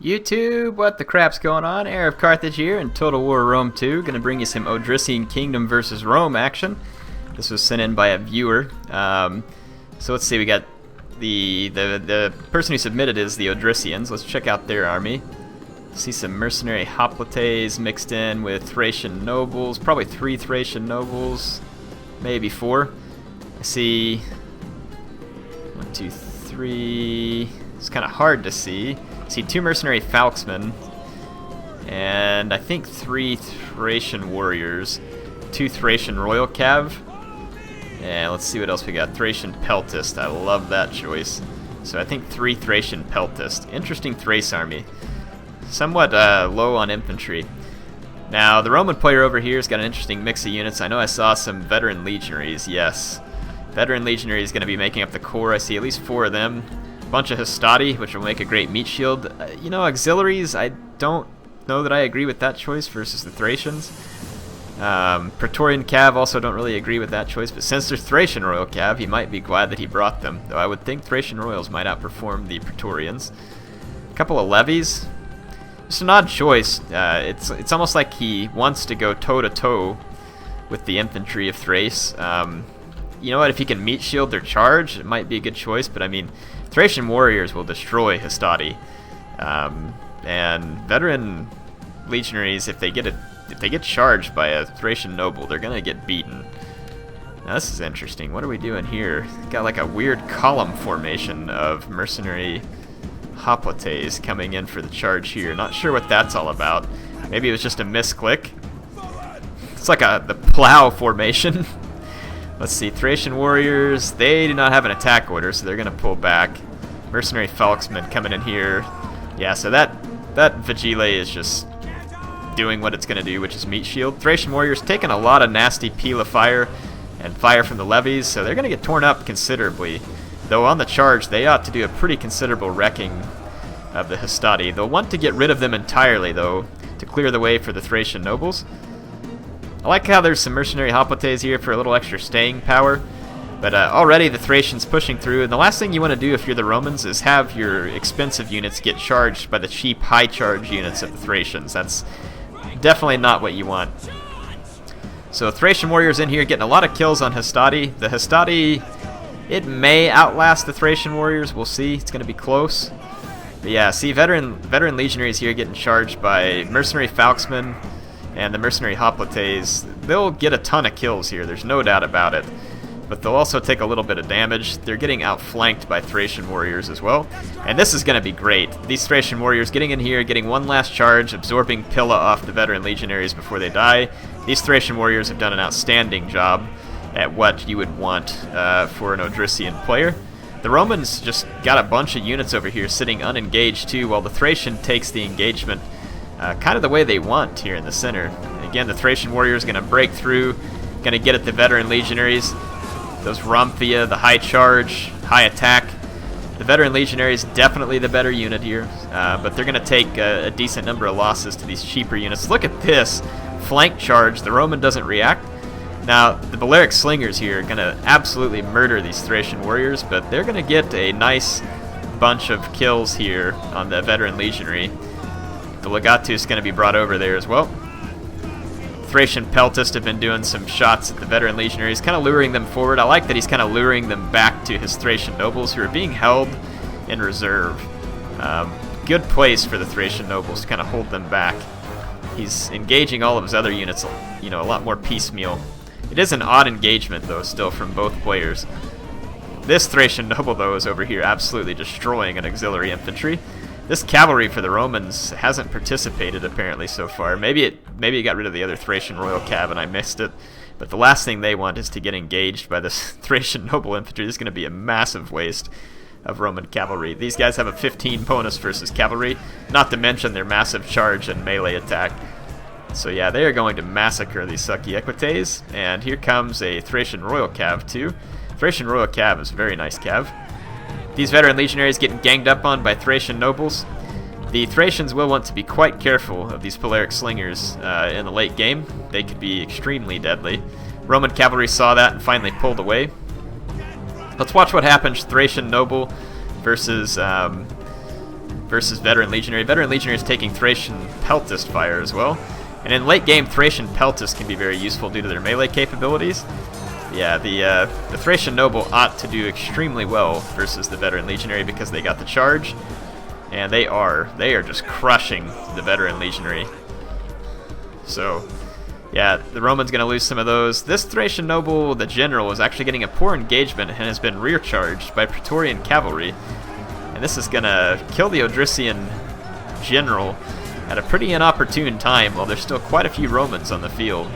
YouTube, what the crap's going on? HeirofCarthage here in Total War Rome 2. Gonna bring you some Odrysian Kingdom versus Rome action. This was sent in by a viewer. So let's see, we got the person who submitted is the Odrysians. Let's check out their army. See some mercenary hoplites mixed in with Thracian nobles. Probably 3 Thracian nobles, maybe 4. I see 1, 2, 3. It's kind of hard to see. I see 2 mercenary falxmen, and I think 3 Thracian warriors, 2 Thracian royal cav, and let's see what else we got. Thracian peltist, I love that choice. So I think 3 Thracian peltist. Interesting Thrace army. Somewhat low on infantry. Now the Roman player over here has got an interesting mix of units. I know I saw some veteran legionaries. Yes, veteran legionaries going to be making up the core. I see at least 4 of them. Bunch of hastati, which will make a great meat shield. You know, auxiliaries, I don't know that I agree with that choice versus the Thracians. Praetorian cav, also don't really agree with that choice, but since there's Thracian royal cav, he might be glad that he brought them, though I would think Thracian royals might outperform the Praetorians. A couple of levies. Just an odd choice. It's almost like he wants to go toe-to-toe with the infantry of Thrace. You know what, if he can meat shield their charge, it might be a good choice, but I mean, Thracian warriors will destroy hastati, and veteran legionaries, if they get charged by a Thracian noble, they're gonna get beaten. Now this is interesting. What are we doing here? Got like a weird column formation of mercenary hoplites coming in for the charge here. Not sure what that's all about. Maybe it was just a misclick. It's like the plow formation. Let's see, Thracian warriors, they do not have an attack order, so they're going to pull back. Mercenary falxmen coming in here. Yeah, so that Vigile is just doing what it's going to do, which is meat shield. Thracian warriors taking a lot of nasty peel of fire and fire from the levies, so they're going to get torn up considerably. Though on the charge, they ought to do a pretty considerable wrecking of the hastati. They'll want to get rid of them entirely, though, to clear the way for the Thracian nobles. I like how there's some mercenary hoplites here for a little extra staying power, but already the Thracians pushing through, and the last thing you want to do if you're the Romans is have your expensive units get charged by the cheap high charge units of the Thracians. That's definitely not what you want. So Thracian warriors in here getting a lot of kills on hastati. The hastati, it may outlast the Thracian warriors, we'll see, it's going to be close. But yeah, see veteran legionaries here getting charged by mercenary falxmen and the mercenary hoplites. They'll get a ton of kills here, there's no doubt about it. But they'll also take a little bit of damage. They're getting outflanked by Thracian warriors as well. And this is going to be great. These Thracian warriors getting in here, getting one last charge, absorbing Pilla off the veteran legionaries before they die. These Thracian warriors have done an outstanding job at what you would want for an Odrysian player. The Romans just got a bunch of units over here sitting unengaged too, while the Thracian takes the engagement kind of the way they want here in the center. Again, the Thracian warrior is going to break through, going to get at the veteran legionaries. Those Romphia, the high charge, high attack. The veteran legionaries definitely the better unit here, but they're going to take a decent number of losses to these cheaper units. Look at this flank charge. The Roman doesn't react. Now, the Balearic slingers here are going to absolutely murder these Thracian warriors, but they're going to get a nice bunch of kills here on the veteran legionary. The Legatus is going to be brought over there as well. Thracian peltist have been doing some shots at the veteran legionaries, kind of luring them forward. I like that he's kind of luring them back to his Thracian nobles who are being held in reserve. Good place for the Thracian nobles to kind of hold them back. He's engaging all of his other units, you know, a lot more piecemeal. It is an odd engagement, though, still from both players. This Thracian noble, though, is over here absolutely destroying an auxiliary infantry. This cavalry for the Romans hasn't participated, apparently, so far. Maybe it got rid of the other Thracian royal cav and I missed it. But the last thing they want is to get engaged by this Thracian noble infantry. This is going to be a massive waste of Roman cavalry. These guys have a 15 bonus versus cavalry, not to mention their massive charge and melee attack. So yeah, they are going to massacre these sucky equites, and here comes a Thracian royal cav too. Thracian royal cav is a very nice cav. These veteran legionaries getting ganged up on by Thracian nobles. The Thracians will want to be quite careful of these Balearic slingers in the late game. They could be extremely deadly. Roman cavalry saw that and finally pulled away. Let's watch what happens Thracian noble versus versus Veteran Legionary. Veteran Legionary is taking Thracian Peltist fire as well. And in late game, Thracian Peltist can be very useful due to their melee capabilities. Yeah, the Thracian Noble ought to do extremely well versus the Veteran Legionary because they got the charge. And they are just crushing the Veteran Legionary. So, yeah, the Roman's going to lose some of those. This Thracian Noble, the General, is actually getting a poor engagement and has been rear charged by Praetorian Cavalry. And this is going to kill the Odrysian General at a pretty inopportune time while there's still quite a few Romans on the field.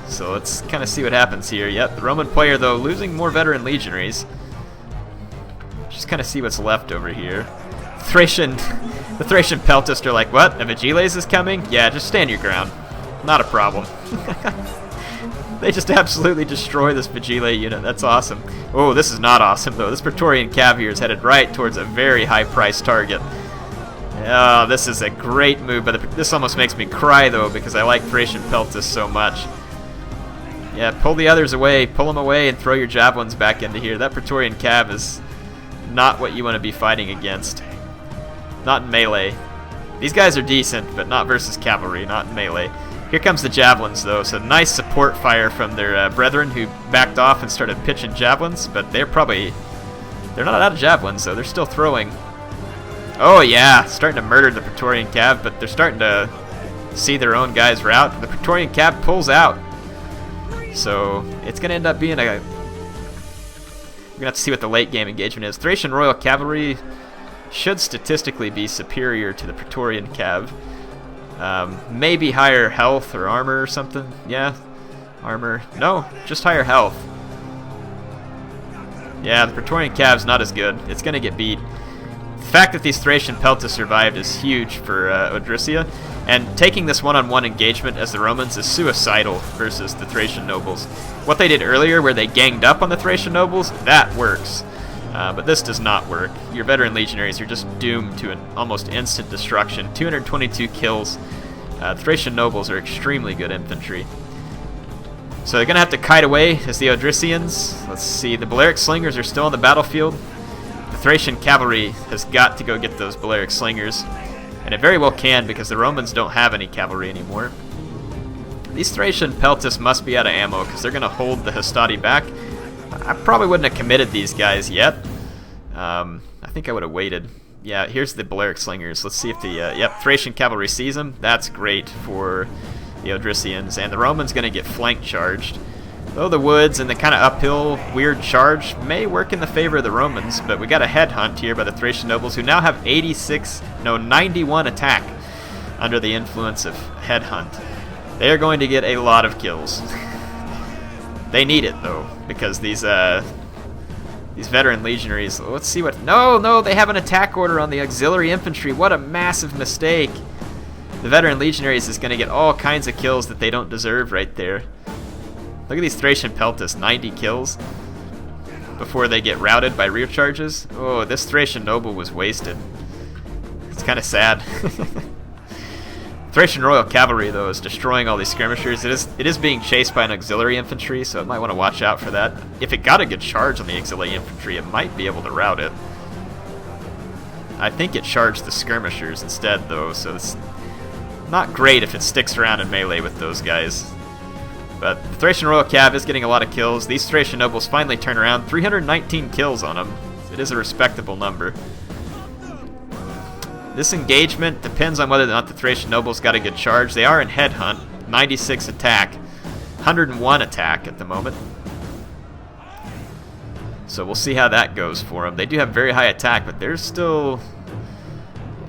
So let's kind of see what happens here. Yep, the Roman player, though, losing more Veteran Legionaries. Just kind of see what's left over here. The Thracian Peltist are like, what? A Vigiles is coming? Yeah, just stand your ground. Not a problem. They just absolutely destroy this Vigile unit. That's awesome. Oh, this is not awesome, though. This Praetorian Cav here is headed right towards a very high-priced target. Oh, this is a great move, but this almost makes me cry, though, because I like Thracian Peltist so much. Yeah, pull the others away, pull them away, and throw your javelins back into here. That Praetorian Cav is not what you want to be fighting against. Not in melee. These guys are decent, but not versus cavalry, not in melee. Here comes the javelins, though, so nice support fire from their brethren who backed off and started pitching javelins, but they're not out of javelins, so they're still throwing. Oh yeah, starting to murder the Praetorian Cav, but they're starting to see their own guys rout. The Praetorian Cav pulls out. So it's going to end up being we're going to have to see what the late game engagement is. Thracian Royal Cavalry should statistically be superior to the Praetorian Cav. Maybe higher health or armor or something. Yeah, armor. No, just higher health. Yeah, the Praetorian Cav's not as good. It's going to get beat. The fact that these Thracian Peltists survived is huge for Odrysia, and taking this one-on-one engagement as the Romans is suicidal versus the Thracian nobles. What they did earlier, where they ganged up on the Thracian nobles, that works. But this does not work. Your Veteran Legionaries are just doomed to an almost instant destruction. 222 kills. Thracian nobles are extremely good infantry. So they're going to have to kite away as the Odrysians. Let's see, the Balearic Slingers are still on the battlefield. The Thracian cavalry has got to go get those Balearic Slingers, and it very well can because the Romans don't have any cavalry anymore. These Thracian Peltists must be out of ammo because they're going to hold the Hastati back. I probably wouldn't have committed these guys yet. I think I would have waited. Yeah, here's the Balearic Slingers. Let's see if the yep, Thracian cavalry sees them. That's great for the Odrysians, and the Romans going to get flank charged. Though the woods and the kind of uphill, weird charge may work in the favor of the Romans, but we got a headhunt here by the Thracian nobles who now have 91 attack under the influence of headhunt. They are going to get a lot of kills. They need it, though, because these Veteran Legionaries, let's see what... No, they have an attack order on the auxiliary infantry. What a massive mistake. The Veteran Legionaries is going to get all kinds of kills that they don't deserve right there. Look at these Thracian Peltists, 90 kills before they get routed by rear charges. Oh, this Thracian noble was wasted. It's kind of sad. Thracian Royal Cavalry, though, is destroying all these skirmishers. It is being chased by an auxiliary infantry, so it might want to watch out for that. If it got a good charge on the auxiliary infantry, it might be able to rout it. I think it charged the skirmishers instead, though, so it's not great if it sticks around in melee with those guys. But the Thracian Royal Cav is getting a lot of kills. These Thracian nobles finally turn around. 319 kills on them. It is a respectable number. This engagement depends on whether or not the Thracian nobles got a good charge. They are in headhunt. 96 attack. 101 attack at the moment. So we'll see how that goes for them. They do have very high attack, but there's still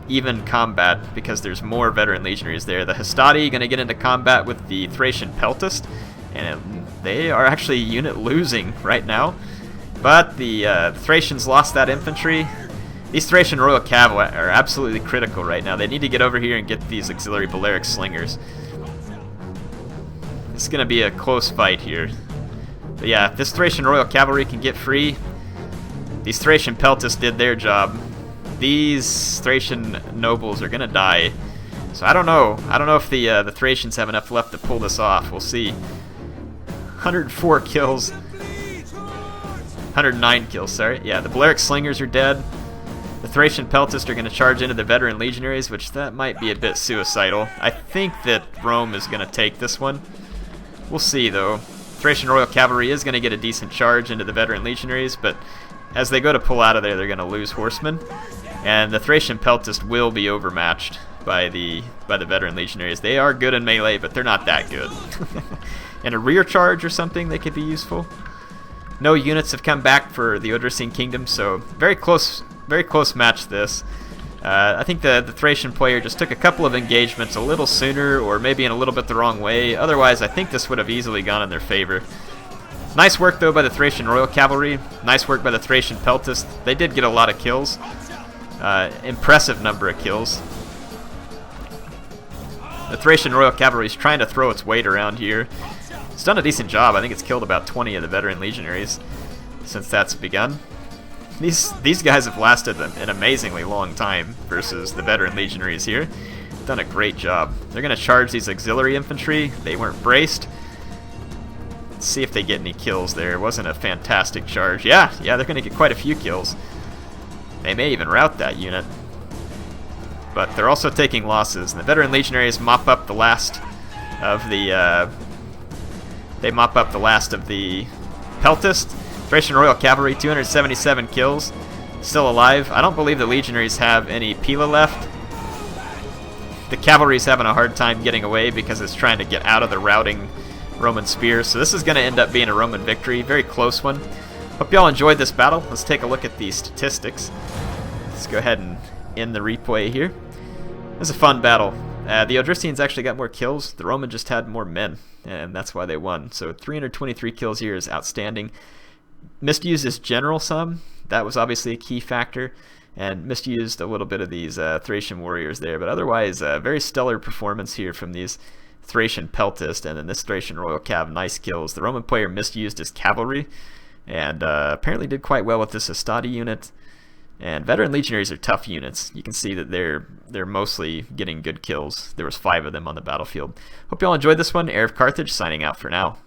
even combat because there's more Veteran Legionaries there. The Hastati going to get into combat with the Thracian Peltist, and they are actually unit losing right now. But the Thracians lost that infantry. These Thracian Royal Cav are absolutely critical right now. They need to get over here and get these auxiliary Balearic Slingers. It's going to be a close fight here. But yeah, if this Thracian Royal Cavalry can get free, these Thracian Peltists did their job. These Thracian nobles are gonna die. So I don't know. I don't know if the Thracians have enough left to pull this off. We'll see. 104 kills. 109 kills, sorry. Yeah, the Balearic Slingers are dead. The Thracian Peltasts are going to charge into the veteran legionaries, which that might be a bit suicidal. I think that Rome is going to take this one. We'll see, though. Thracian Royal Cavalry is going to get a decent charge into the veteran legionaries, but as they go to pull out of there, they're going to lose horsemen, and the Thracian Peltast will be overmatched by the veteran legionaries. They are good in melee, but they're not that good. And a rear charge or something, they could be useful. No units have come back for the Odrysian Kingdom, so very close match this. I think the Thracian player just took a couple of engagements a little sooner, or maybe in a little bit the wrong way. Otherwise, I think this would have easily gone in their favor. Nice work, though, by the Thracian Royal Cavalry. Nice work by the Thracian Peltasts. They did get a lot of kills. Impressive number of kills. The Thracian Royal Cavalry is trying to throw its weight around here. It's done a decent job. I think it's killed about 20 of the veteran legionaries since that's begun. These guys have lasted an amazingly long time versus the veteran legionaries here. Done a great job. They're going to charge these auxiliary infantry. They weren't braced. Let's see if they get any kills there. It wasn't a fantastic charge. Yeah, they're going to get quite a few kills. They may even rout that unit. But they're also taking losses. And the veteran legionaries mop up the last of the Peltasts. Thracian Royal Cavalry, 277 kills, still alive. I don't believe the legionaries have any Pila left. The cavalry's having a hard time getting away because it's trying to get out of the routing Roman spears. So this is going to end up being a Roman victory. Very close one. Hope y'all enjoyed this battle. Let's take a look at the statistics. Let's go ahead and end the replay here. It was a fun battle. The Odrysians actually got more kills. The Roman just had more men, and that's why they won. So 323 kills here is outstanding. Misused his general some. That was obviously a key factor, and misused a little bit of these Thracian warriors there. But otherwise, very stellar performance here from these Thracian Peltasts, and then this Thracian Royal Cav. Nice kills. The Roman player misused his cavalry, and apparently did quite well with this Astati unit. And veteran legionaries are tough units. You can see that they're mostly getting good kills. There was 5 of them on the battlefield. Hope you all enjoyed this one. HeirofCarthage signing out for now.